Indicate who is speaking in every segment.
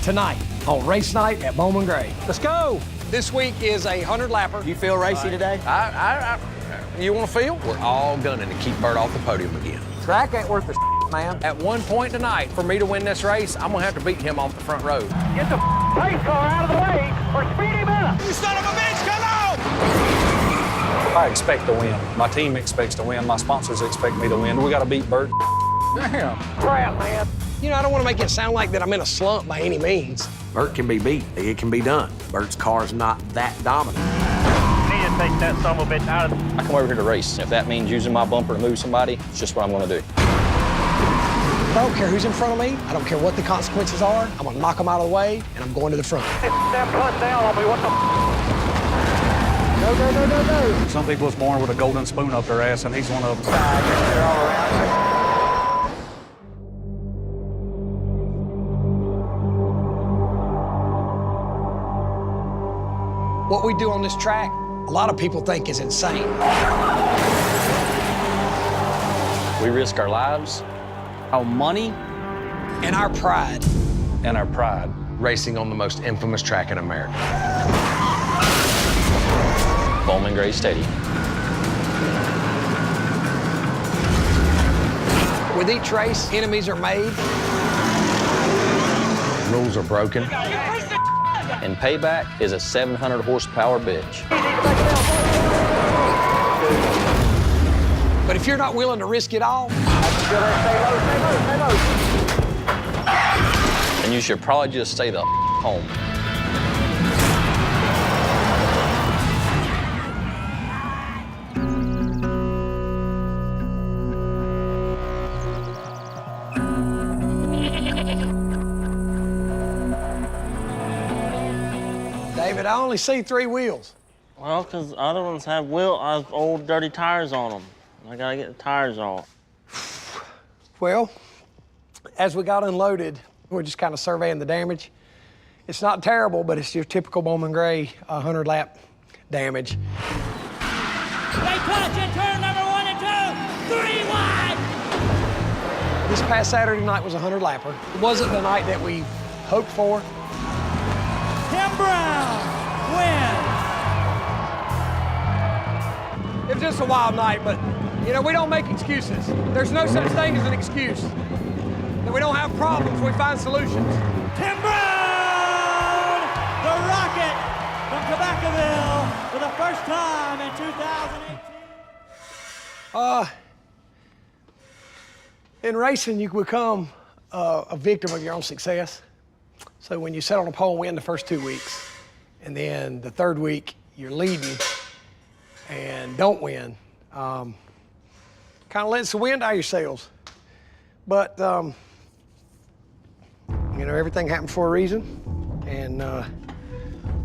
Speaker 1: tonight on race night at Bowman Gray. Let's go. This week is a 100-lapper.
Speaker 2: You feel racy today?
Speaker 1: You want to feel?
Speaker 3: We're all gunning to keep Bert off the podium again.
Speaker 2: Track ain't worth the man.
Speaker 3: At one point tonight, for me to win this race, I'm gonna have to beat him off the front road.
Speaker 4: Get the pace car out of the way or speed him up.
Speaker 3: You son of a bitch, come on!
Speaker 5: I expect to win. My team expects to win. My sponsors expect me to win. We got to beat Bert.
Speaker 1: Damn.
Speaker 4: Crap, man.
Speaker 1: You know, I don't want to make it sound like that I'm in a slump by any means.
Speaker 3: Bert can be beat. It can be done. Bert's car's not that dominant.
Speaker 4: You need to take that son of a bitch out of
Speaker 6: I come over here to race. If that means using my bumper to move somebody, it's just what I'm gonna do.
Speaker 1: I don't care who's in front of me. I don't care what the consequences are. I'm gonna knock them out of the way, and I'm going to the front.
Speaker 4: them cut down on me. What the No.
Speaker 5: Some people was born with a golden spoon up their ass, and he's one of them.
Speaker 2: They're all around.
Speaker 1: What we do on this track, a lot of people think is insane.
Speaker 6: We risk our lives, our money,
Speaker 1: And our pride.
Speaker 5: And our pride.
Speaker 3: Racing on the most infamous track in America.
Speaker 6: Bowman Gray Stadium.
Speaker 1: With each race, enemies are made.
Speaker 3: Rules are broken.
Speaker 6: And payback is a 700 horsepower bitch.
Speaker 1: But if you're not willing to risk it all,
Speaker 4: Stay low.
Speaker 6: then you should probably just stay the home.
Speaker 1: David, I only see 3 wheels.
Speaker 7: Well, because other ones have old dirty tires on them. I gotta get the tires off.
Speaker 1: Well, as we got unloaded, we're just kind of surveying the damage. It's not terrible, but it's your typical Bowman Gray 100-lap damage.
Speaker 8: They touch in turn number 1 and 2, 3 wide.
Speaker 1: This past Saturday night was a 100-lapper. It wasn't the night that we hoped for.
Speaker 8: Tim Brown wins.
Speaker 1: It was just a wild night, but, you know, we don't make excuses. There's no such thing as an excuse. That we don't have problems, we find solutions.
Speaker 8: Tim Brown, the Rocket from Tobaccoville for the first time in 2018.
Speaker 1: In racing, you become a victim of your own success. So when you sit on a pole and win the first 2 weeks, and then the 3rd week, you're leading and don't win, kind of lets the wind out of your sails. But, you know, everything happens for a reason. And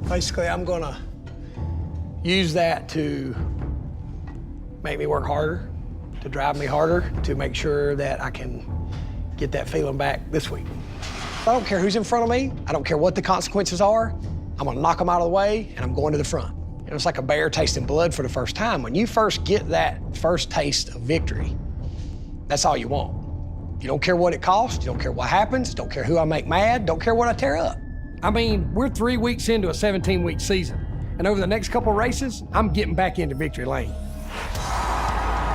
Speaker 1: basically, I'm gonna use that to make me work harder, to drive me harder, to make sure that I can get that feeling back this week. I don't care who's in front of me. I don't care what the consequences are. I'm gonna knock them out of the way, and I'm going to the front. You know, it's like a bear tasting blood for the first time. When you first get that first taste of victory, that's all you want. You don't care what it costs, you don't care what happens, don't care who I make mad, don't care what I tear up. I mean, we're 3 weeks into a 17-week season, and over the next couple races, I'm getting back into victory lane.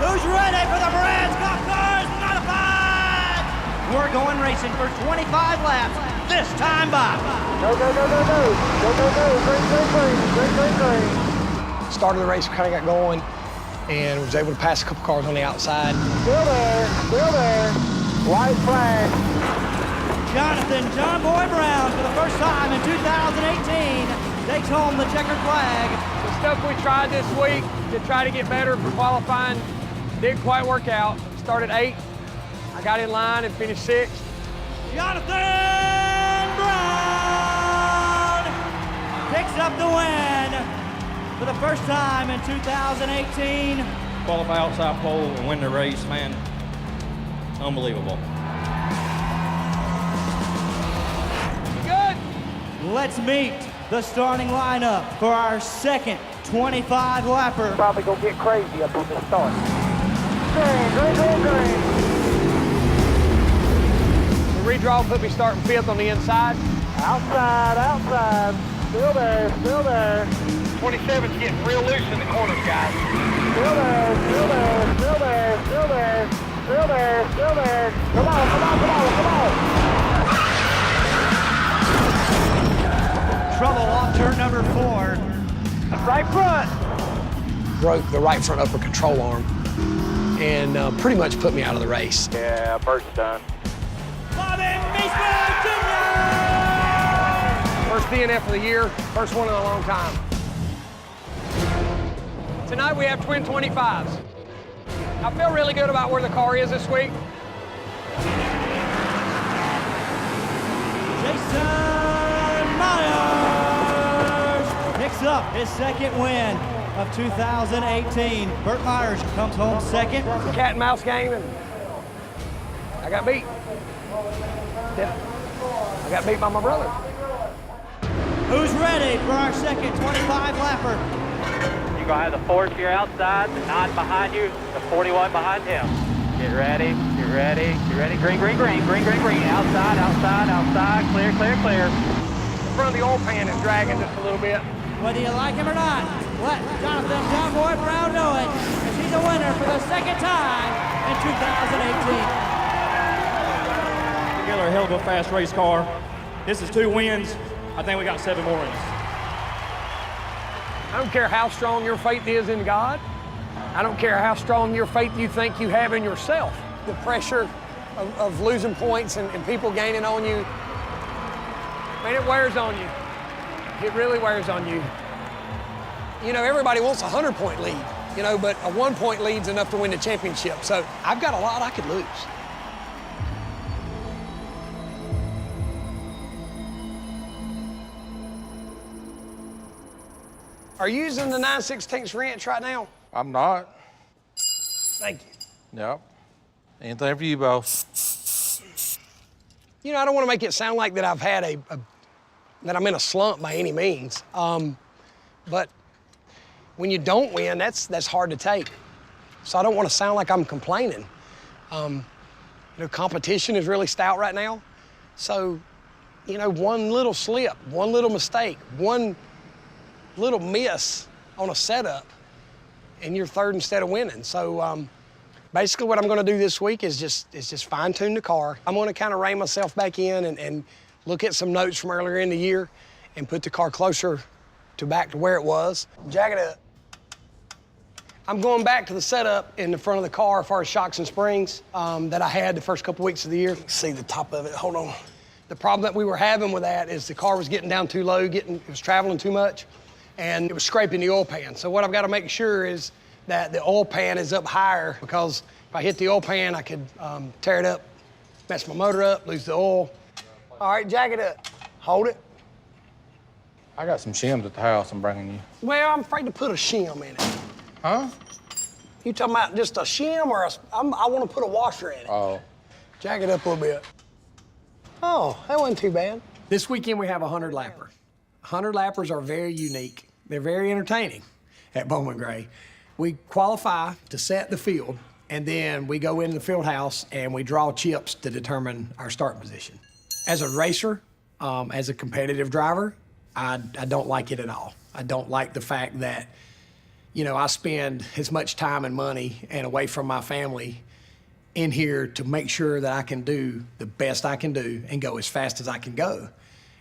Speaker 8: Who's ready for the Brad Scott Cars Modified? We're going racing for 25 laps, this time by.
Speaker 4: Go. Green.
Speaker 1: Started the race, kind of got going, and was able to pass a couple cars on the outside.
Speaker 4: Still there. White flag.
Speaker 8: Jonathan John Boy Brown, for the first time in 2018, takes home the checkered flag.
Speaker 1: The stuff we tried this week to try to get better for qualifying didn't quite work out. Started 8th, I got in line and finished 6th.
Speaker 8: Jonathan Brown picks up the win for the first time in 2018.
Speaker 9: Qualify outside pole and win the race, man. Unbelievable.
Speaker 1: Good.
Speaker 8: Let's meet the starting lineup for our second 25-lapper.
Speaker 4: Probably gonna get crazy up on the start. Green.
Speaker 1: The redraw put me starting 5th on the inside.
Speaker 4: Outside, outside. Still there, still there. 27's getting real loose in the corners, guys. Still there, still there, still there, still there, still there, still there. Come on, come on, come on, come on.
Speaker 8: Trouble off turn number 4.
Speaker 4: Right front.
Speaker 1: Broke the right front upper control arm and pretty much put me out of the race.
Speaker 4: Yeah, Bert's done.
Speaker 1: First DNF of the year, first one in a long time. Tonight we have twin 25s. I feel really good about where the car is this week.
Speaker 8: Jason Myers picks up his second win of 2018. Burt Myers comes home second.
Speaker 1: Cat and mouse game, and I got beat. Yeah, I got beat by my brother.
Speaker 8: Who's ready for our second 25-lapper?
Speaker 4: You're gonna have the 4 to your outside, the 9 behind you, the 41 behind him. Get ready, get ready, get ready. Green, green, green, green, green, green. Outside, outside, outside. Clear, clear, clear.
Speaker 1: The front of the oil pan is dragging just a little bit.
Speaker 8: Whether you like him or not, let Jonathan John Boy Brown know it, as he's a winner for the second time in 2018.
Speaker 9: Together, a hell of a fast race car. This is 2 wins. I think we got 7 more wins.
Speaker 1: I don't care how strong your faith is in God. I don't care how strong your faith you think you have in yourself. The pressure of losing points and people gaining on you, man, it wears on you. It really wears on you. You know, everybody wants a 100-point lead, you know, but a 1-point lead's enough to win the championship. So I've got a lot I could lose. Are you using the 9/16 wrench right now?
Speaker 10: I'm not.
Speaker 1: Thank you.
Speaker 10: Yep. Anything for you, boss.
Speaker 1: You know, I don't want to make it sound like that I've had that I'm in a slump by any means. But when you don't win, that's hard to take. So I don't want to sound like I'm complaining. You know, competition is really stout right now. So, you know, one little slip, one little mistake, one little miss on a setup, and you're third instead of winning. So basically what I'm gonna do this week is just fine tune the car. I'm gonna kind of rein myself back in and look at some notes from earlier in the year and put the car closer to back to where it was. Jack it up. I'm going back to the setup in the front of the car as far as shocks and springs that I had the first couple weeks of the year. See the top of it, hold on. The problem that we were having with that is the car was getting down too low, it was traveling too much, and it was scraping the oil pan. So what I've got to make sure is that the oil pan is up higher, because if I hit the oil pan, I could tear it up, mess my motor up, lose the oil. All right, jack it up. Hold it.
Speaker 10: I got some shims at the house I'm bringing you.
Speaker 1: Well, I'm afraid to put a shim in it.
Speaker 10: Huh?
Speaker 1: You talking about just a shim or I want to put a washer in it.
Speaker 10: Oh.
Speaker 1: Jack it up a little bit. Oh, that wasn't too bad. This weekend we have a 100-lapper. 100-lappers are very unique. They're very entertaining at Bowman Gray. We qualify to set the field, and then we go into the field house and we draw chips to determine our start position. As a racer, as a competitive driver, I don't like it at all. I don't like the fact that, you know, I spend as much time and money and away from my family in here to make sure that I can do the best I can do and go as fast as I can go,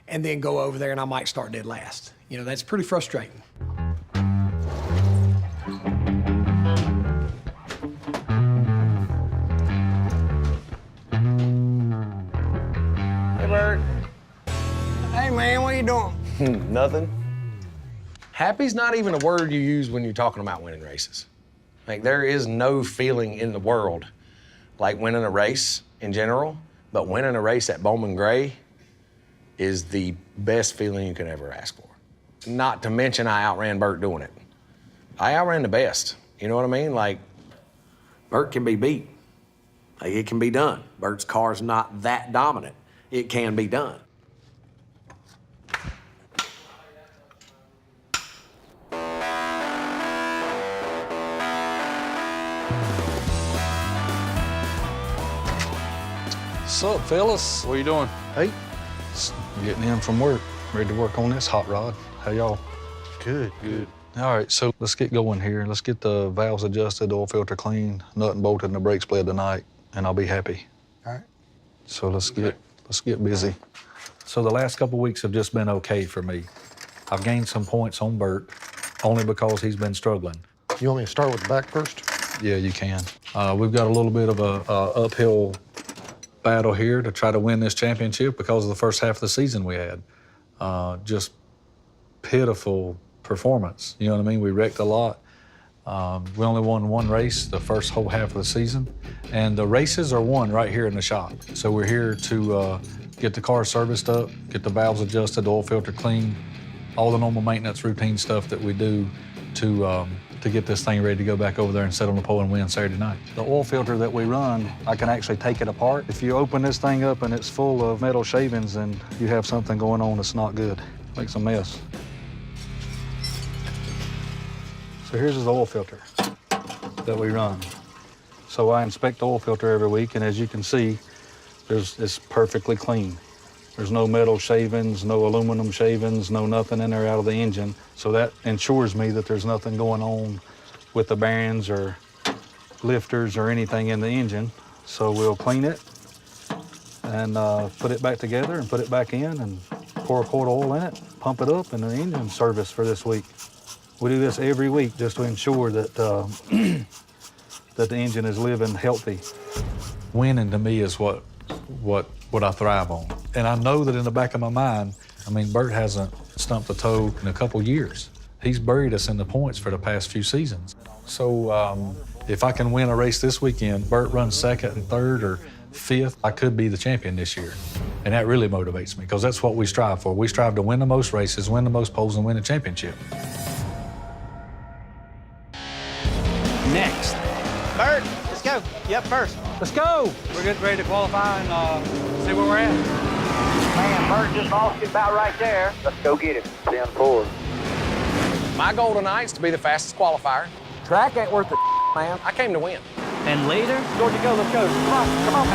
Speaker 1: and then go over there and I might start dead last. You know, that's pretty frustrating. Hey, Bert. Hey, man, what are you doing?
Speaker 3: Nothing. Happy's not even a word you use when you're talking about winning races. Like, there is no feeling in the world like winning a race in general, but winning a race at Bowman Gray is the best feeling you can ever ask for. Not to mention I outran Bert doing it. I outran the best, you know what I mean? Like, Bert can be beat. Like, it can be done. Bert's car's not that dominant. It can be done.
Speaker 10: What's up, fellas? What are you doing?
Speaker 3: Hey,
Speaker 5: Getting in from work, ready to work on this hot rod. How y'all? Good. All right, so let's get going here. Let's get the valves adjusted, oil filter clean, nut and bolted, and the brakes bled tonight, and I'll be happy.
Speaker 1: All right.
Speaker 5: So let's get busy. So the last couple weeks have just been okay for me. I've gained some points on Bert, only because he's been struggling.
Speaker 11: You want me to start with the back first?
Speaker 5: Yeah, you can. We've got a little bit of a uphill battle here to try to win this championship because of the first half of the season we had. Just pitiful performance. You know what I mean? We wrecked a lot. We only won one race the first whole half of the season, and the races are won right here in the shop. So we're here to get the car serviced up, get the valves adjusted, the oil filter clean, all the normal maintenance routine stuff that we do to get this thing ready to go back over there and sit on the pole and win Saturday night. The oil filter that we run, I can actually take it apart. If you open this thing up and it's full of metal shavings, then you have something going on that's not good. Makes a mess. So here's the oil filter that we run. So I inspect the oil filter every week, and as you can see, it's perfectly clean. There's no metal shavings, no aluminum shavings, no nothing in there out of the engine. So that ensures me that there's nothing going on with the bearings or lifters or anything in the engine. So we'll clean it and put it back together and put it back in and pour a quart of oil in it, pump it up, and the engine service for this week. We do this every week just to ensure that that the engine is living healthy. Winning to me is what I thrive on. And I know that in the back of my mind, I mean, Bert hasn't stumped a toe in a couple years. He's buried us in the points for the past few seasons. So if I can win a race this weekend, Bert runs second and third or fifth, I could be the champion this year. And that really motivates me because that's what we strive for. We strive to win the most races, win the most poles, and win a championship.
Speaker 8: Next.
Speaker 2: Bert, let's go. You up first.
Speaker 8: Let's go. We're getting ready to qualify and see where we're at.
Speaker 4: Man, Bert just lost it about right there. Let's go get him. 10-4.
Speaker 3: My goal tonight is to be the fastest qualifier.
Speaker 2: Track ain't worth the man.
Speaker 3: I came to win.
Speaker 8: And leader?
Speaker 2: Georgia, go. Let's go. Come on.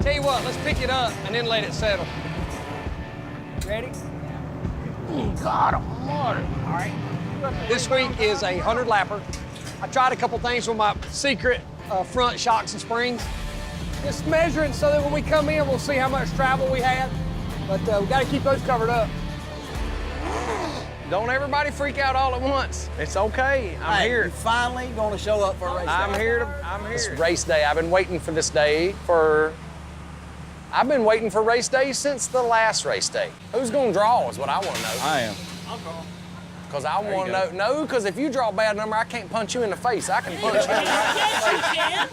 Speaker 1: Tell you what, let's pick it up and then let it settle. Ready? God almighty. All right. This week is a 100-lapper. I tried a couple things with my secret front shocks and springs. Just measuring so that when we come in, we'll see how much travel we had. But we got to keep those covered up.
Speaker 3: Don't everybody freak out all at once. It's okay. I'm here.
Speaker 2: You're finally going to show up for a race.
Speaker 3: I'm here. It's race day. I've been waiting for this day I've been waiting for race day since the last race day. Who's going to draw is what I want to know.
Speaker 5: I am.
Speaker 7: I'll call.
Speaker 3: Because I want to know. No, because if you draw a bad number, I can't punch you in the face. I can punch you in the face.
Speaker 7: Yes, you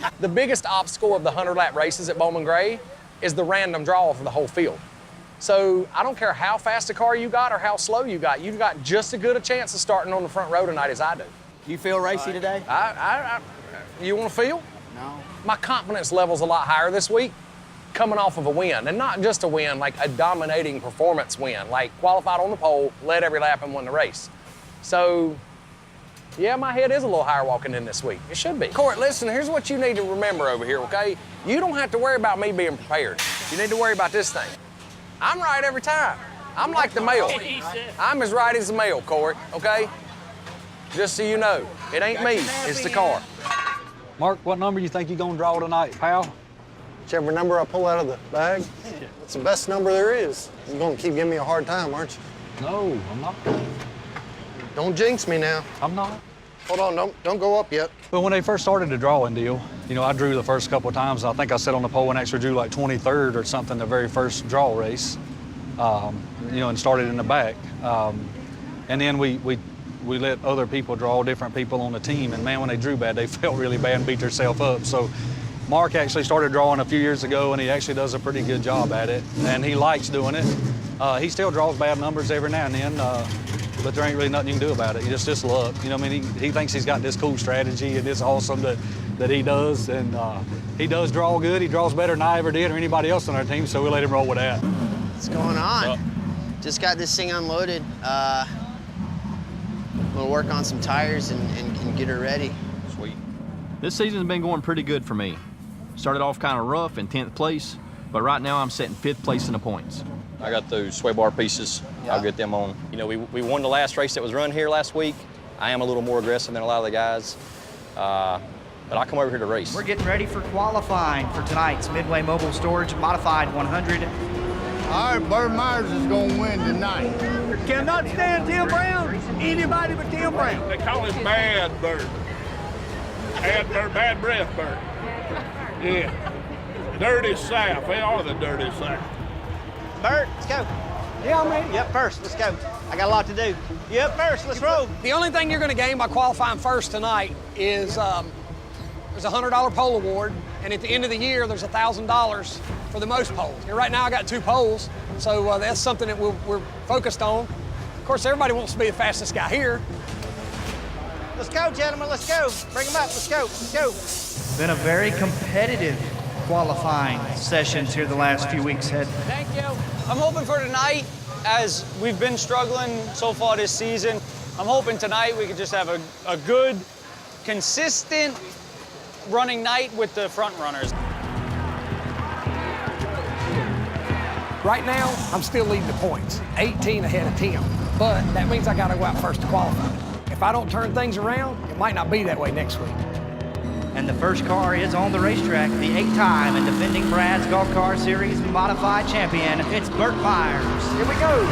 Speaker 7: can.
Speaker 3: The biggest obstacle of the 100-lap races at Bowman Gray is the random draw for the whole field. So I don't care how fast a car you got or how slow you got. You've got just as good a chance of starting on the front row tonight as I do.
Speaker 2: You feel racy today?
Speaker 3: You want to feel?
Speaker 2: No.
Speaker 3: My confidence level's a lot higher this week, coming off of a win, and not just a win, like a dominating performance win, like qualified on the pole, led every lap and won the race. So, yeah, my head is a little higher walking in this week. It should be. Court, listen, here's what you need to remember over here, okay? You don't have to worry about me being prepared. You need to worry about this thing. I'm right every time. I'm like the mail. I'm as right as the mail, Court, okay? Just so you know, it ain't me, it's the car.
Speaker 5: Mark, what number you think you're gonna draw tonight, pal?
Speaker 11: Whichever number I pull out of the bag, it's the best number there is. You're gonna keep giving me a hard time, aren't you?
Speaker 5: No, I'm not.
Speaker 11: Don't jinx me now.
Speaker 5: I'm not.
Speaker 11: Hold on, don't go up yet.
Speaker 5: But when they first started the drawing deal, you know, I drew the first couple of times. I think I sat on the pole and actually drew like 23rd or something the very first draw race, you know, and started in the back. And then we let other people draw, different people on the team, and man, when they drew bad, they felt really bad and beat themselves up. So Mark actually started drawing a few years ago, and he actually does a pretty good job at it, and he likes doing it. He still draws bad numbers every now and then. but there ain't really nothing you can do about it. It's just luck. You know what I mean? He thinks he's got this cool strategy and it's awesome that he does, and he does draw good. He draws better than I ever did or anybody else on our team, so we let him roll with that.
Speaker 12: What's going on? Just got this thing unloaded. We'll work on some tires and get her ready.
Speaker 6: Sweet. This season's been going pretty good for me. Started off kind of rough in 10th place, but right now I'm sitting 5th place in the points. I got those sway bar pieces. I'll get them on. You know, we won the last race that was run here last week. I am a little more aggressive than a lot of the guys, but I come over here to race.
Speaker 8: We're getting ready for qualifying for tonight's Midway Mobile Storage Modified 100.
Speaker 13: All right, Burt Myers is going to win tonight.
Speaker 4: Cannot stand Tim Brown. Anybody but Tim Brown.
Speaker 13: They call him Bad Burt. Bad Burt, bad breath Burt. Yeah. Dirty South. They are the dirty South.
Speaker 2: Bert, let's go.
Speaker 1: Yeah, I'm ready.
Speaker 2: Yep, first, let's go. I got a lot to do. Yep, first, let's roll.
Speaker 1: The only thing you're going to gain by qualifying first tonight is there's a $100 pole award, and at the end of the year, there's $1,000 for the most poles. And right now, I got 2 poles, so that's something that we're focused on. Of course, everybody wants to be the fastest guy here.
Speaker 2: Let's go, gentlemen, let's go. Bring them up, let's go, let's go.
Speaker 8: Been a very competitive qualifying sessions here the last few weeks.
Speaker 14: Thank you. I'm hoping for tonight, as we've been struggling so far this season, I'm hoping tonight we could just have a good, consistent running night with the front runners.
Speaker 1: Right now, I'm still leading the points, 18 ahead of Tim, but that means I got to go out first to qualify. If I don't turn things around, it might not be that way next week.
Speaker 8: And the first car is on the racetrack, the 8-time and defending Brad's Golf Car Series Modified Champion. It's Burt Myers.
Speaker 2: Here we go.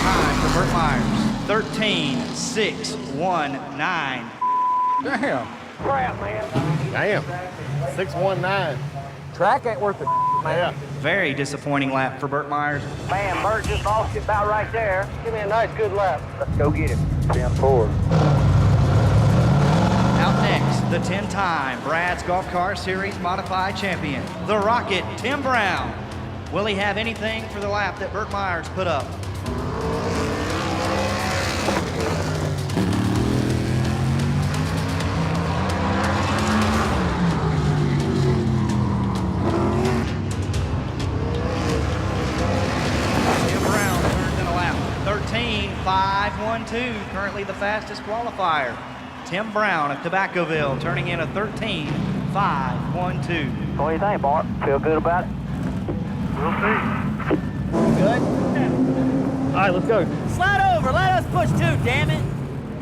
Speaker 8: Time for Burt Myers, 13.619.
Speaker 10: Damn.
Speaker 4: Crap, man.
Speaker 10: Damn. 619.
Speaker 2: Track ain't worth it, man.
Speaker 8: Very disappointing lap for Burt Myers.
Speaker 4: Man, Bert just lost it about right there.
Speaker 11: Give me a nice, good lap.
Speaker 4: Let's go get him.
Speaker 13: 10-4.
Speaker 8: Out next, the 10-time Brad's Golf Car Series Modified Champion, the Rocket, Tim Brown. Will he have anything for the lap that Burt Myers put up? Tim Brown turns in a lap. 13.512, currently the fastest qualifier. Tim Brown of Tobaccoville turning in a 13.512.
Speaker 4: What do you think, Bart? Feel good about it?
Speaker 13: We'll see.
Speaker 2: Good?
Speaker 4: All right, let's go.
Speaker 14: Slide over, let us push 2, damn it.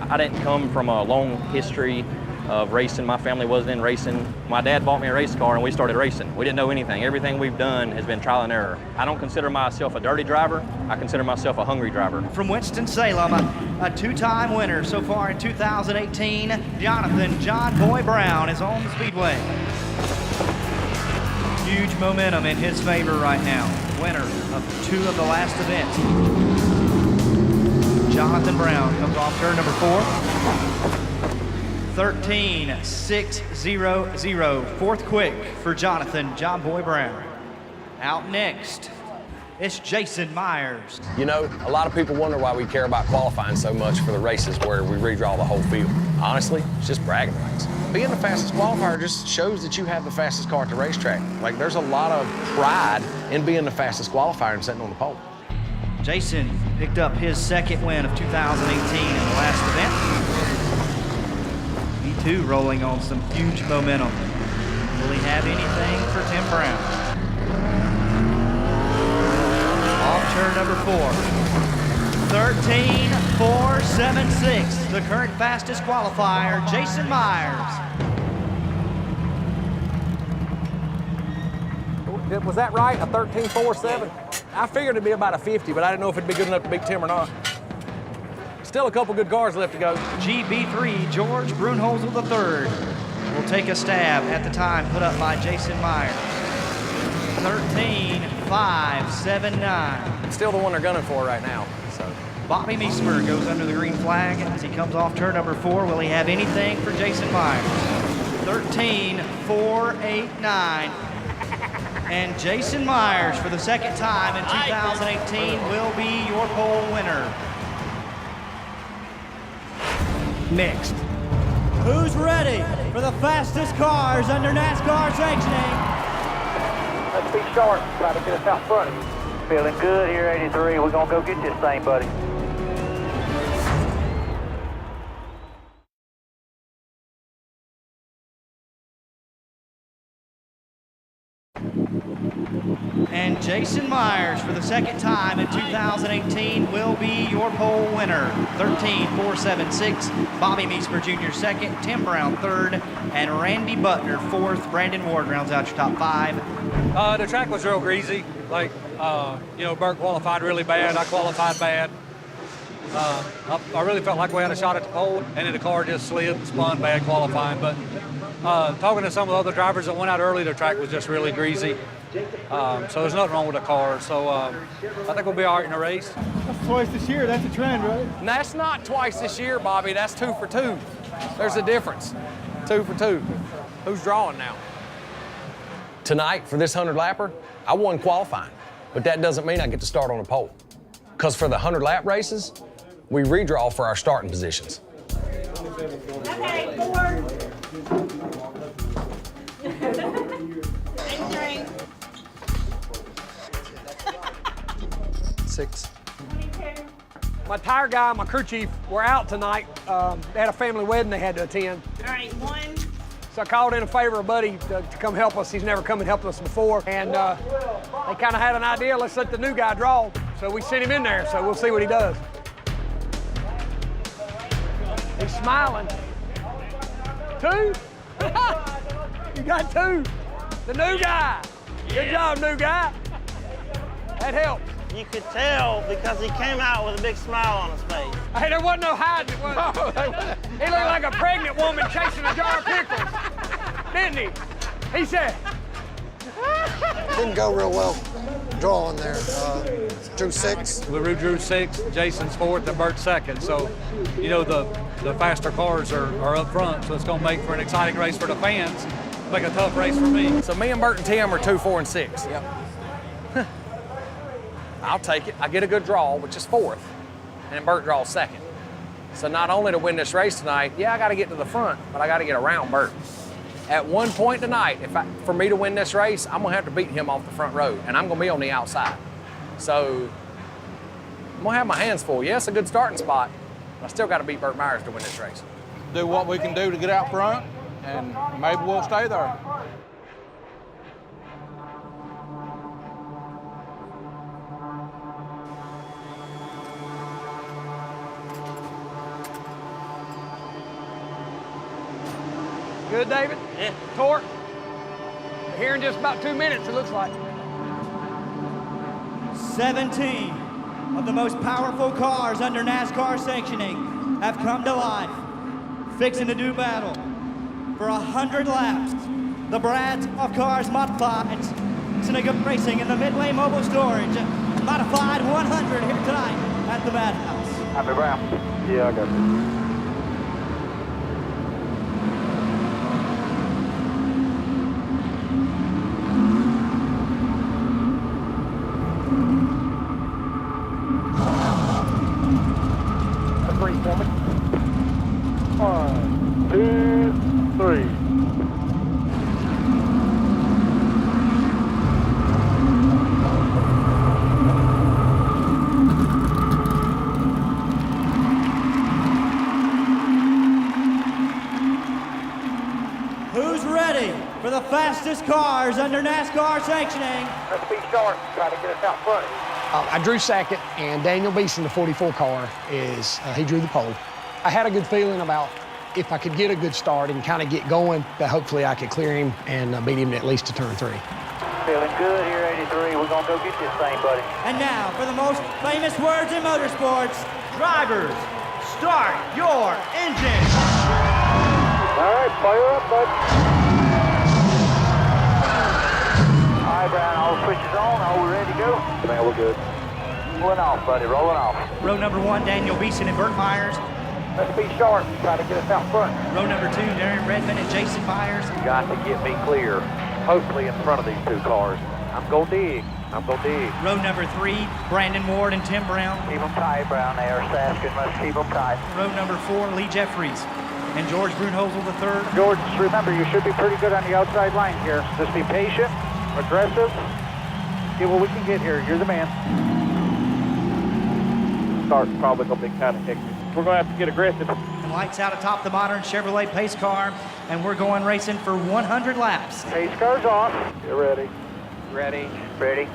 Speaker 14: I didn't come from a long history of racing. My family wasn't in racing. My dad bought me a race car and we started racing. We didn't know anything. Everything we've done has been trial and error. I don't consider myself a dirty driver. I consider myself a hungry driver.
Speaker 8: From Winston-Salem, a 2-time winner so far in 2018, Jonathan John Boy Brown is on the speedway. Huge momentum in his favor right now. Winner of 2 of the last events. Jonathan Brown comes off turn number 4. 13.600, 4th quick for Jonathan John Boy Brown. Out next, it's Jason Myers.
Speaker 3: You know, a lot of people wonder why we care about qualifying so much for the races where we redraw the whole field. Honestly, it's just bragging rights. Being the fastest qualifier just shows that you have the fastest car at the racetrack. Like, there's a lot of pride in being the fastest qualifier and sitting on the pole.
Speaker 8: Jason picked up his 2nd win of 2018 in the last event. He too rolling on some huge momentum. Will he have anything for Tim Brown? Off turn number 4. 13.476, the current fastest qualifier, Jason Myers.
Speaker 2: Was that right? A 13.47? I figured it'd be about a 50, but I didn't know if it'd be good enough to beat Tim or not. Still a couple good cars left to go.
Speaker 8: GB3, George Brunholzl III will take a stab at the time put up by Jason Myers. 13.579.
Speaker 2: Still the one they're gunning for right now, so
Speaker 8: Bobby Meismer goes under the green flag as he comes off turn number 4. Will he have anything for Jason Myers? 13-4-8-9. And Jason Myers, for the second time in 2018, will be your pole winner.
Speaker 1: Next.
Speaker 8: Who's ready for the fastest cars under NASCAR sanctioning?
Speaker 4: Let's be sharp, try to get us out front. Feeling good here, 83. We're gonna go get this thing, buddy.
Speaker 8: And Jason Myers, for the second time in 2018, will be your pole winner. 13-4-7-6. Bobby Meismer Jr. second, Tim Brown third, and Randy Butner fourth. Brandon Ward rounds out your top 5.
Speaker 5: The track was real greasy. Like, Bert qualified really bad. I qualified bad. I really felt like we had a shot at the pole, and then the car just slid and spun bad qualifying. But talking to some of the other drivers that went out early, the track was just really greasy. So there's nothing wrong with the car. So I think we'll be all right in the race.
Speaker 15: That's twice this year. That's a trend, right?
Speaker 2: And that's not twice this year, Bobby. That's 2 for 2. There's a difference. 2 for 2. Who's drawing now?
Speaker 3: Tonight, for this 100-lapper, I won qualifying, but that doesn't mean I get to start on a pole. Because for the 100-lap races, we redraw for our starting positions.
Speaker 16: Okay, 4.
Speaker 11: 6.
Speaker 1: My tire guy and my crew chief were out tonight. They had a family wedding they had to attend.
Speaker 16: All right, 1.
Speaker 1: So I called in a favor of Buddy to come help us. He's never come and helped us before. And they kind of had an idea, let's let the new guy draw. So we sent him in there, so we'll see what he does. He's smiling. 2? You got 2. The new guy. Good job, new guy. That helps.
Speaker 7: You could tell because he came out with a big smile on his face.
Speaker 1: Hey, there wasn't no hiding. He looked like a pregnant woman chasing a jar of pickles, didn't he? He said.
Speaker 11: Didn't go real well drawing there. Drew 6.
Speaker 5: We drew 6, Jason's 4th, and Bert's 2nd. So, the faster cars are up front, so it's going to make for an exciting race for the fans. Make a tough race for me.
Speaker 2: So me and Bert and Tim are 2, 4, and 6.
Speaker 3: Yep.
Speaker 2: I'll take it. I get a good draw, which is 4th, and then Bert draws 2nd. So not only to win this race tonight, yeah, I got to get to the front, but I got to get around Bert. At one point tonight, for me to win this race, I'm gonna have to beat him off the front row, and I'm gonna be on the outside. So I'm gonna have my hands full. Yes, a good starting spot, but I still got to beat Bert Myers to win this race.
Speaker 10: Do what we can do to get out front, and maybe we'll stay there.
Speaker 1: Good, David?
Speaker 7: Yeah.
Speaker 1: Torque? Here in just about 2 minutes, it looks like.
Speaker 8: 17 of the most powerful cars under NASCAR sanctioning have come to life, fixing to do battle for 100 laps. The Brads of Cars Modifieds, Snigger Racing in the Midway Mobile Storage, Modified 100 here tonight at the Madhouse.
Speaker 4: Happy Brown. Yeah, I got you. For me. 1, 2, 3.
Speaker 8: Who's ready for the fastest cars under NASCAR sanctioning?
Speaker 4: Let's be sharp, try to get us out front.
Speaker 1: I drew 2nd, and Daniel Beeson, the 44 car, he drew the pole. I had a good feeling about if I could get a good start and kind of get going, that hopefully I could clear him and beat him at least to turn 3.
Speaker 4: Feeling good here, 83. We're gonna go get this thing, buddy.
Speaker 8: And now, for the most famous words in motorsports, drivers, start your engine.
Speaker 4: All right, fire up, bud. All right, Brown, all switches on. Are we ready to go? Man, we're good. Rolling off, buddy, rolling off.
Speaker 8: Row number 1, Daniel Beeson and Burt Myers.
Speaker 4: Let's be sharp, try to get us out front.
Speaker 8: Row number 2, Darren Redmond and Jason Myers.
Speaker 4: You got to get me clear, hopefully in front of these two cars. I'm gonna dig.
Speaker 8: Row number 3, Brandon Ward and Tim Brown.
Speaker 4: Keep them tight, Brown there. Saskin must keep them tight.
Speaker 8: Row number 4, Lee Jeffries and George Brunhosel III.
Speaker 4: George, remember, you should be pretty good on the outside line here. Just be patient, aggressive. Get what we can get here. You're the man. Start's probably gonna be kind of hectic. We're gonna have to get aggressive.
Speaker 8: And lights out atop the modern Chevrolet pace car, and we're going racing for 100 laps.
Speaker 4: Pace car's off. Get ready.
Speaker 12: Ready.
Speaker 4: Ready.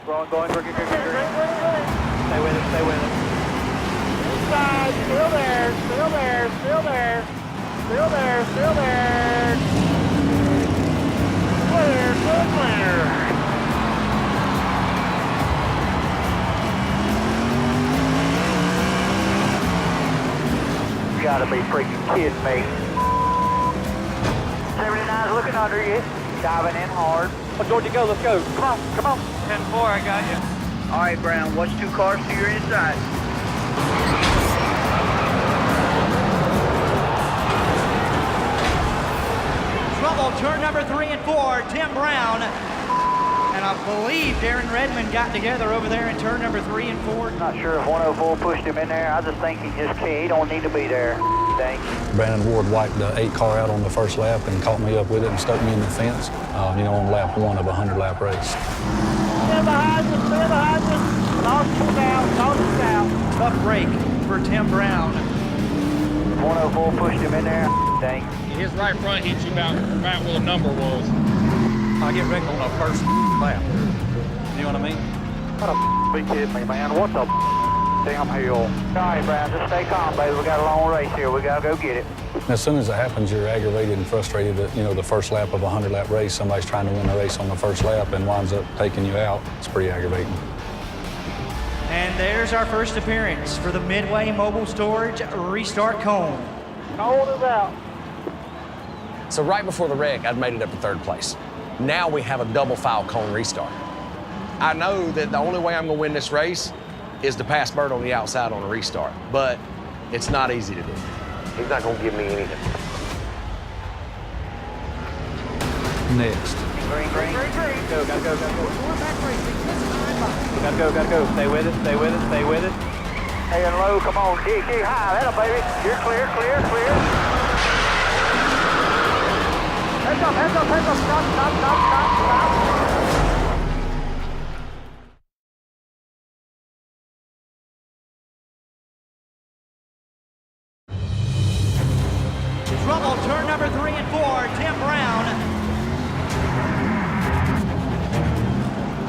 Speaker 4: Going. Stay with it. Inside. Still there. Clear. You gotta be freaking kidding me. 79's looking under you. Diving in hard. Georgia, go, let's go. Come on.
Speaker 12: 10-4, I got you. All right, Brown, watch 2 cars to your inside.
Speaker 8: Trouble, turn number 3 and 4, Tim Brown. And I believe Darren Redmond got together over there in turn number 3 and 4.
Speaker 4: Not sure if 104 pushed him in there. I just think he just can't. He don't need to be there. Thanks.
Speaker 5: Brandon Ward wiped the 8 car out on the first lap and caught me up with it and stuck me in the fence, on lap 1 of a 100-lap race.
Speaker 4: Stay behind you. Lost us out.
Speaker 8: Tough break for Tim Brown.
Speaker 4: 104 pushed him in there. Dang.
Speaker 9: His right front hit you about where the number was.
Speaker 5: I get wrecked on the first lap. You know what I mean?
Speaker 4: What be kidding me, man. What the damn hell? All right, Brown, just stay calm, baby. We got a long race here. We gotta go get it.
Speaker 5: As soon as it happens, you're aggravated and frustrated that, the first lap of a 100-lap race, somebody's trying to win the race on the first lap and winds up taking you out. It's pretty aggravating.
Speaker 8: And there's our first appearance for the Midway Mobile Storage Restart Cone.
Speaker 4: Cone is out.
Speaker 3: So right before the wreck, I'd made it up to 3rd place. Now we have a double file cone restart. I know that the only way I'm gonna win this race is to pass Bert on the outside on a restart, but it's not easy to do. He's not gonna give me anything.
Speaker 5: Next.
Speaker 4: Green. Go. Gotta go. Stay with it. Hey, and low, come on. Dig high. That'll, baby. You're clear. Heads up. Stop.
Speaker 8: Trouble, turn number 3 and 4, Tim Brown.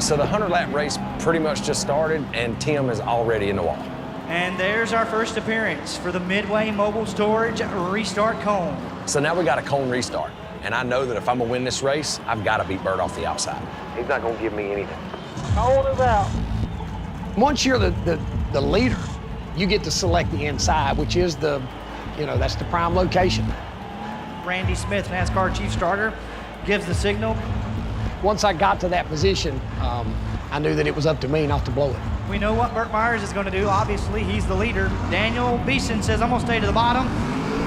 Speaker 3: So the 100-lap race pretty much just started, and Tim is already in the wall.
Speaker 8: And there's our first appearance for the Midway Mobile Storage Restart Cone.
Speaker 3: So now we got a cone restart, and I know that if I'm gonna win this race, I've got to beat Bert off the outside. He's not gonna give me anything.
Speaker 4: Cone is out.
Speaker 1: Once you're the leader, you get to select the inside, which is that's the prime location.
Speaker 8: Randy Smith, NASCAR Chief Starter, gives the signal.
Speaker 1: Once I got to that position, I knew that it was up to me not to blow it.
Speaker 8: We know what Burt Myers is going to do. Obviously, he's the leader. Daniel Beeson says, I'm going to stay to the bottom.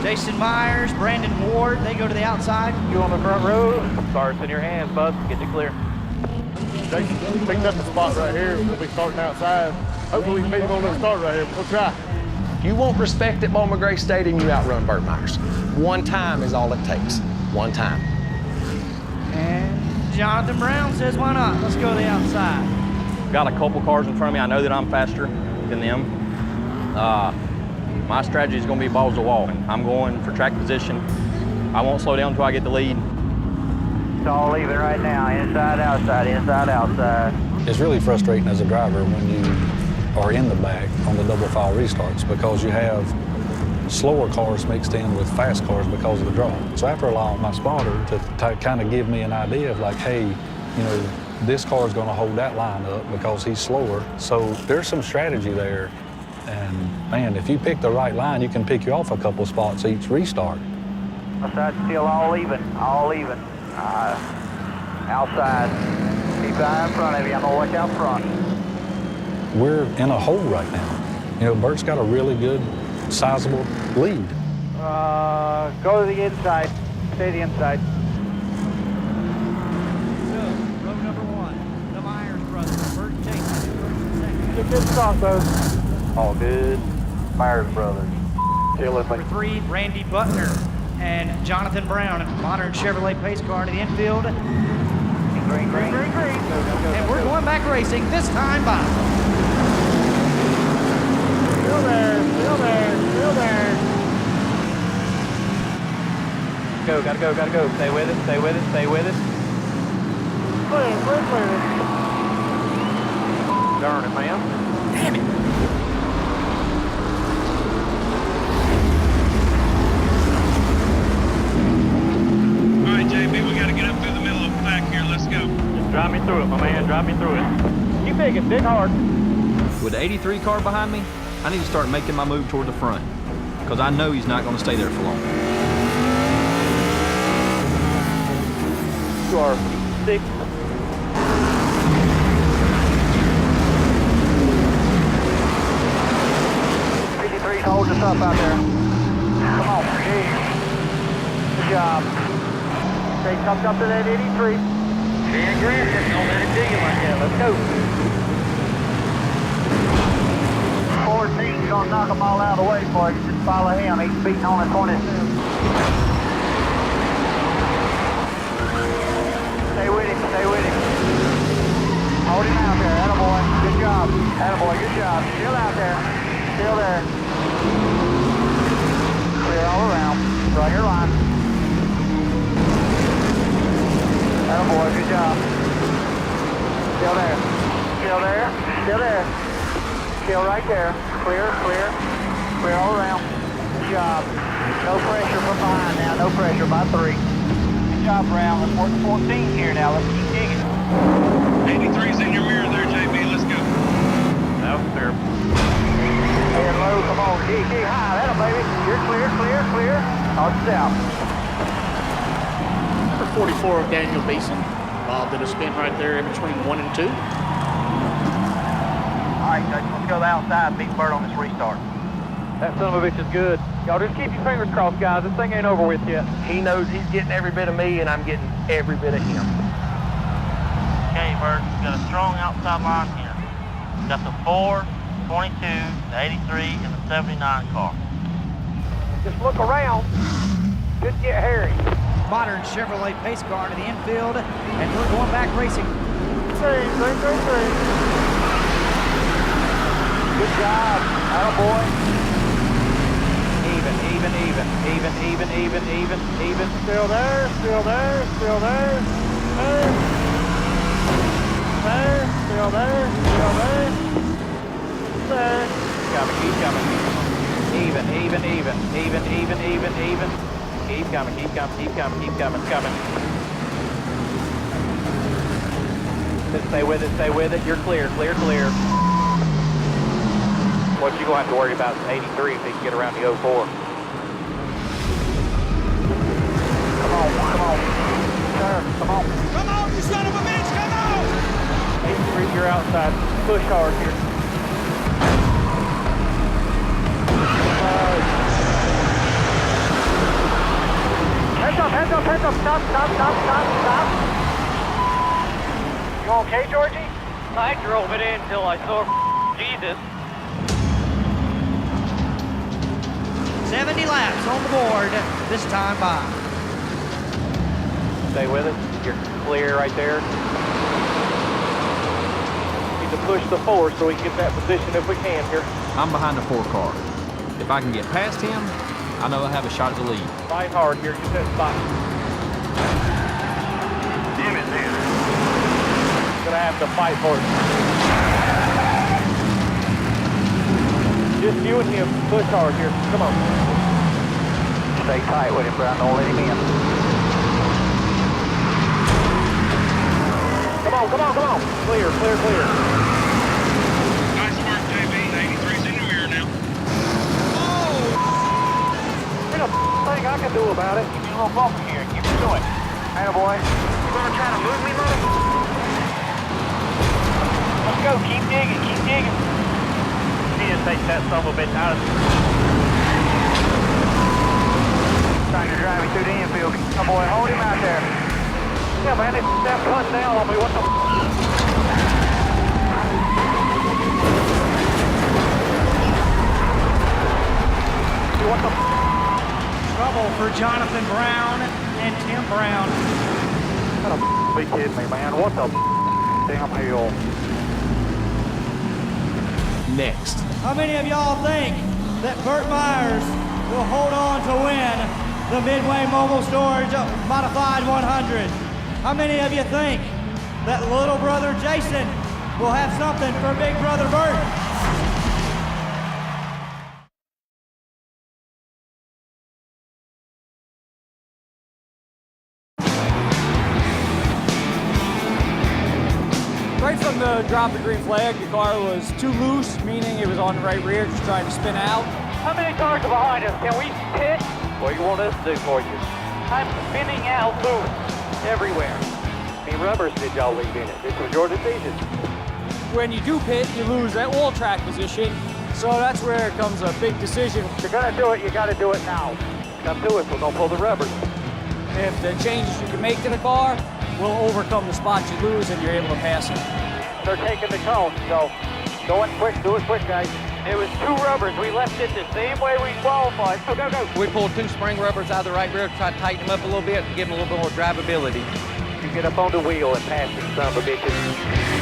Speaker 8: Jason Myers, Brandon Ward, they go to the outside.
Speaker 4: You on the front row. Starts in your hands, bud. Get you clear.
Speaker 15: Jason picked up the spot right here. We'll be starting outside. Hopefully we can beat him on the start right here. We'll try.
Speaker 3: If you want respect at Bowman Gray Stadium, you outrun Burt Myers. 1 time is all it takes. 1 time.
Speaker 8: And Jonathan Brown says, why not? Let's go to the outside.
Speaker 6: Got a couple cars in front of me. I know that I'm faster than them. My strategy is going to be balls to wall. I'm going for track position. I won't slow down until I get the lead.
Speaker 4: It's all even right now. Inside, outside.
Speaker 5: It's really frustrating as a driver when you are in the back on the double file restarts because you have slower cars mixed in with fast cars because of the draw. So I have to rely on my spotter to kind of give me an idea of like, hey, this car is going to hold that line up because he's slower. So there's some strategy there. And man, if you pick the right line, you can pick you off a couple spots each restart.
Speaker 4: Outside still all even. Outside. Keep an eye in front of you. I'm going to watch out front.
Speaker 5: we're in a hole right now. You know, Bert's got a really good, sizable lead.
Speaker 4: Go to the inside. Stay the inside.
Speaker 8: Row number 1, the Myers brothers. Bert Jason, second.
Speaker 4: Get good start, folks.
Speaker 10: All good. Myers Brothers.
Speaker 8: Number 3, Randy Butler and Jonathan Brown, modern Chevrolet pace car to the infield.
Speaker 4: Green.
Speaker 8: And we're going back racing, this time by.
Speaker 4: Still there.
Speaker 14: Gotta go. Stay with it.
Speaker 4: Clear.
Speaker 14: Darn it, man. Damn it.
Speaker 13: All right, JB, we got to get up through the middle of the pack here. Let's go.
Speaker 14: Just drive me through it, my man. Drive me through it.
Speaker 4: Keep digging, dig hard.
Speaker 14: With the 83 car behind me, I need to start making my move toward the front because I know he's not going to stay there for long.
Speaker 4: You are 6. Hold us up out there. Come on, geez. Good job. Stay tucked up to that 83.
Speaker 7: Being aggressive, don't let it dig you like that.
Speaker 4: Let's go. 14's gonna knock them all out of the way for you. Just follow him. He's beating on the 27. Stay with him. Hold him out there. Attaboy. Good job. Attaboy. Good job. Still out there. Still there. Clear all around. Draw your line. Attaboy, good job. Still there. Still right there. Clear all around. Good job. No pressure from behind now. No pressure by 3. Good job, Brown. Let's work 14 here now. Let's keep digging.
Speaker 13: 83's in your mirror there, JB. Let's go.
Speaker 14: That was fair.
Speaker 4: Head low, come on, dig high, that'll baby. You're clear. Hard south.
Speaker 9: Number 44 of Daniel Beeson. Bob did a spin right there in between 1 and 2.
Speaker 4: All right, Judge, let's go to the outside and beat Bert on this restart.
Speaker 7: That son of a bitch is good. Y'all just keep your fingers crossed, guys. This thing ain't over with yet.
Speaker 3: He knows he's getting every bit of me, and I'm getting every bit of him.
Speaker 7: Okay, Bert, you got a strong outside line here. You got the 4, 22, the 83, and the 79 car.
Speaker 4: Just look around. Just get hairy.
Speaker 8: Modern Chevrolet pace car to the infield, and we're going back racing.
Speaker 4: Green. Good job. Attaboy.
Speaker 8: Even.
Speaker 4: Still there. Still there. Still there.
Speaker 8: Keep coming. Even. Keep coming. Stay with it. You're clear.
Speaker 7: What you gonna have to worry about is 83 if he can get around the 04.
Speaker 4: Come on. Sir, come on.
Speaker 16: Come on, you son of a bitch, come on!
Speaker 4: 83, you're outside. Push hard here. Heads up. Stop. You okay, Georgie?
Speaker 7: I drove it in until I saw Jesus.
Speaker 8: 70 laps on the board, this time by.
Speaker 7: Stay with it. You're clear right there. Need to push the 4 so we can get that position if we can here.
Speaker 14: I'm behind the 4 car. If I can get past him, I know I have a shot at the lead.
Speaker 7: Fight hard here. Get that spot.
Speaker 4: Damn it, man.
Speaker 7: Gonna have to fight for it. Just you and him. Push hard here. Come on.
Speaker 4: Stay tight with him, Brown. Don't let him in. Come on.
Speaker 7: Clear.
Speaker 13: Nice work, JB. 83's in your mirror now.
Speaker 4: Ain't a thing I can do about it. Give me a little bump here. Keep it going. Attaboy. You gonna try to move me, mother?
Speaker 7: Let's go, keep digging, keep digging. He just takes that son of a bitch out of trying to drive me through the infield. Oh boy, hold him out there. Yeah, man, they that cut down on me. What the
Speaker 8: What the trouble for Jonathan Brown and Tim Brown.
Speaker 7: gotta be kidding me, man. What the damn hell?
Speaker 2: Next.
Speaker 8: How many of y'all think that Burt Myers will hold on to win the Midway Mobile Storage Modified 100? How many of you think that little brother Jason will have something for big brother Burt?
Speaker 17: Right from the drop of the green flag, the car was too loose, meaning it was on the right rear, just trying to spin out.
Speaker 7: How many cars are behind us? Can we pit? What do you want us to do for you? I'm spinning out loose everywhere. How many rubbers did y'all leave in it? This was your decision.
Speaker 17: When you do pit, you lose that wall track position, so that's where it comes a big decision.
Speaker 7: If you're gonna do it, you gotta do it now. Come to us, we're gonna pull the rubbers.
Speaker 17: If the changes you can make to the car will overcome the spots you lose and you're able to pass it.
Speaker 7: They're taking the cone, so go in quick, do it quick, guys. It was 2 rubbers. We left it the same way we qualified. Go, go, go.
Speaker 14: We pulled 2 spring rubbers out of the right rear to try to tighten them up a little bit and give them a little bit more drivability.
Speaker 7: You get up on the wheel and pass these son of a bitches.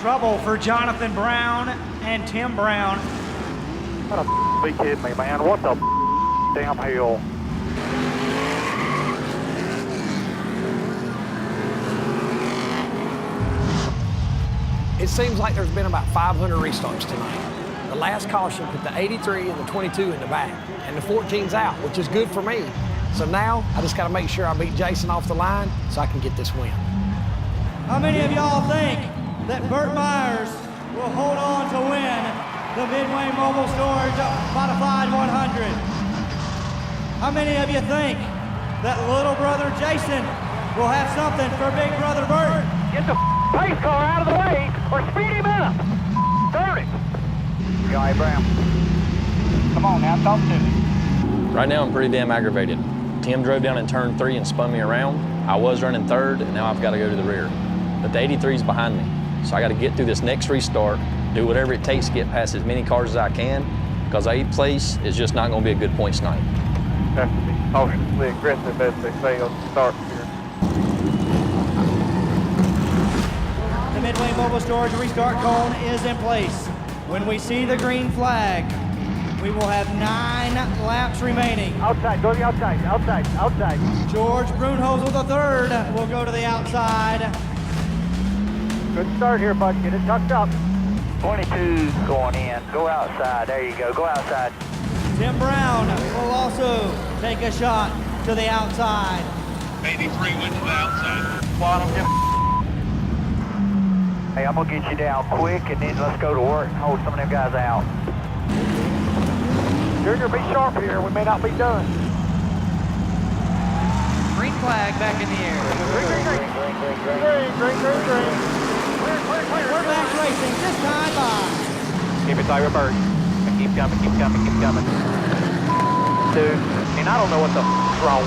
Speaker 8: Trouble for Jonathan Brown and Tim Brown.
Speaker 7: Gotta be kidding me, man. What the damn hell?
Speaker 1: It seems like there's been about 500 restarts tonight. The last caution put the 83 and the 22 in the back, and the 14's out, which is good for me. So now I just got to make sure I beat Jason off the line so I can get this win.
Speaker 8: How many of y'all think that Burt Myers will hold on to win the Midway Mobile Storage Modified 100? How many of you think that little brother Jason will have something for big brother Burt?
Speaker 7: Get the pace car out of the way or speed him up. Turn it. Guy Brown. Come on now, talk to me.
Speaker 6: Right now, I'm pretty damn aggravated. Tim drove down in turn 3 and spun me around. I was running third, and now I've got to go to the rear. But the 83's behind me. So I got to get through this next restart, do whatever it takes to get past as many cars as I can, because 8th place is just not going to be a good points night.
Speaker 7: Have to be cautiously aggressive as they say on the start here.
Speaker 8: The Midway Mobile Storage restart cone is in place. When we see the green flag, we will have 9 laps remaining.
Speaker 7: Outside, go to the outside, outside, outside.
Speaker 8: George Brunhosel III will go to the outside.
Speaker 7: Good start here, bud. Get it tucked up. 22's going in. Go outside. There you go. Go outside.
Speaker 8: Tim Brown will also take a shot to the outside.
Speaker 13: 83 went to the outside.
Speaker 7: Bottom. Hey, I'm going to get you down quick, and then let's go to work and hold some of them guys out. Junior, be sharp here. We may not be done.
Speaker 12: Green flag back in the air.
Speaker 7: Green, green, green. Green, green, green, green.
Speaker 8: We're back racing, just time by.
Speaker 7: Keep it tight with Burt. Keep coming, keep coming, keep coming. Dude, and I don't know what the f***'s wrong.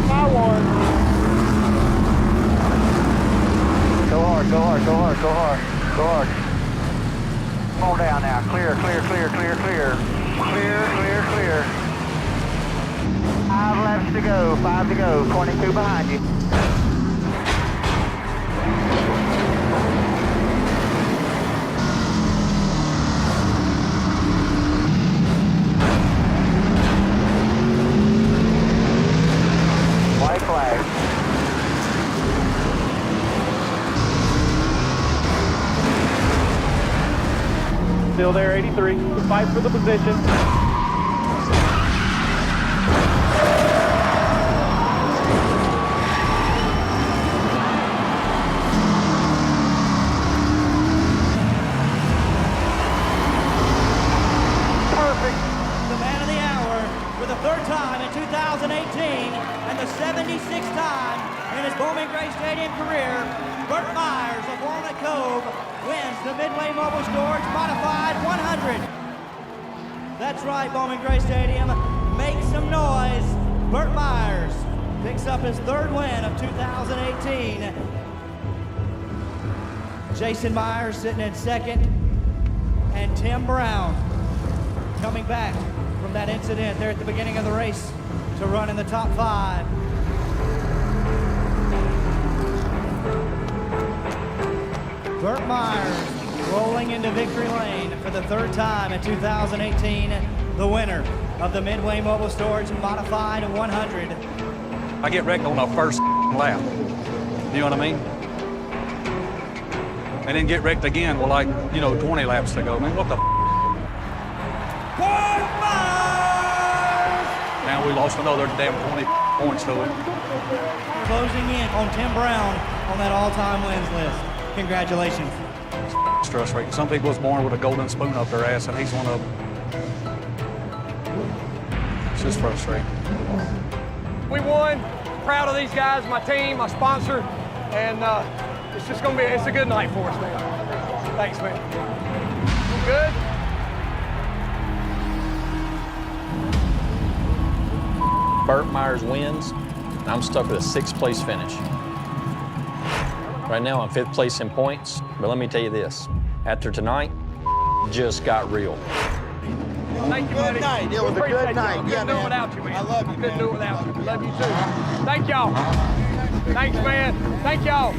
Speaker 7: My one. Go hard, go hard, go hard, go hard, go hard. Come on down now. Clear, clear, clear, clear, clear. Clear, clear, clear. 5 laps to go, 5 to go, 22 behind you. White flag. Still there, 83. Fight for the position.
Speaker 8: and the 76th time in his Bowman Gray Stadium career, Burt Myers of Walnut Cove wins the Midway Mobile Storage Modified 100. That's right, Bowman Gray Stadium. Make some noise. Burt Myers picks up his third win of 2018. Jason Myers sitting in second, and Tim Brown coming back from that incident there at the beginning of the race to run in the top 5. Burt Myers rolling into victory lane for the third time in 2018, the winner of the Midway Mobile Storage Modified 100.
Speaker 5: I get wrecked on the first lap. You know what I mean? And then get wrecked again with 20 laps to go. Man, what the Now we lost another damn 20 points to it.
Speaker 8: Closing in on Tim Brown on that all-time wins list. Congratulations.
Speaker 5: It's frustrating. Some people was born with a golden spoon up their ass, and he's one of them. It's just frustrating.
Speaker 17: We won. Proud of these guys, my team, my sponsor, and it's just gonna be, it's a good night for us, man. Thanks, man. Good?
Speaker 6: Burt Myers wins, and I'm stuck with a 6th place finish. Right now, I'm 5th place in points, but let me tell you this. After tonight, just got real.
Speaker 17: Thank you, buddy.
Speaker 11: Night. It was a good night.
Speaker 17: Couldn't do it without you, man. I love you, man. Couldn't do it without you. Love you, too. Thank y'all. Thanks, man. Thank y'all.